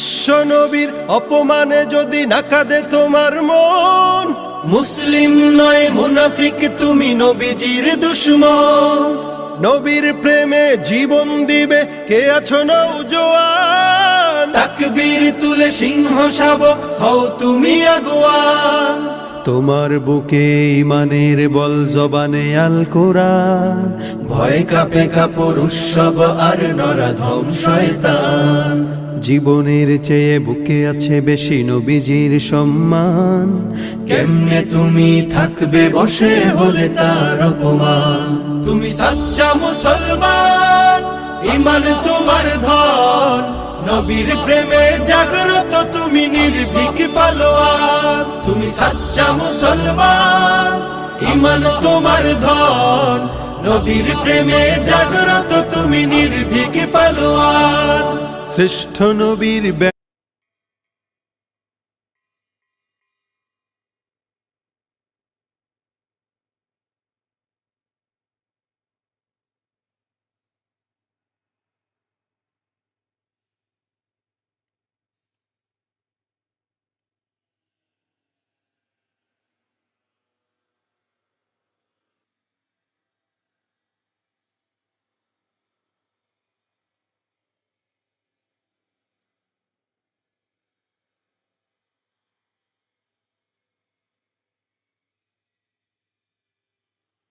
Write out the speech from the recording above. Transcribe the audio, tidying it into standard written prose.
বিশ্ব নবীর অপমানে যদি না কাঁদে তোমার মন, মুসলিম নয় মুনাফিক তুমি, নবীজির দুশমন। নবীর প্রেমে জীবন দিবে কে আছো নওজোয়ান, তাকবীর তুলে সিংহ শাবক হও তুমি আগুয়ান। তোমার বুকে ইমানের বল, জবানে আল কোরআন, ভয় কাঁপে কাপড় উৎসব আর নরাধম শয়তান। জীবনের চেয়ে বুকে আছে বেশি নবীজির সম্মান, কেমনে তুমি থাকবে বসে হলে তার অপমান। তুমি সাচ্চা মুসলমান, ইমান তোমার ধন, নবীর প্রেমে জাগ্রত তুমি নির্ভীক পালোয়ান। তুমি সাচ্চা মুসলমান, ইমান তোমার ধন, নবীর প্রেমে জাগ্রত তুমি নির্ভীক পালোয়ান। শ্রেষ্ঠ নবীর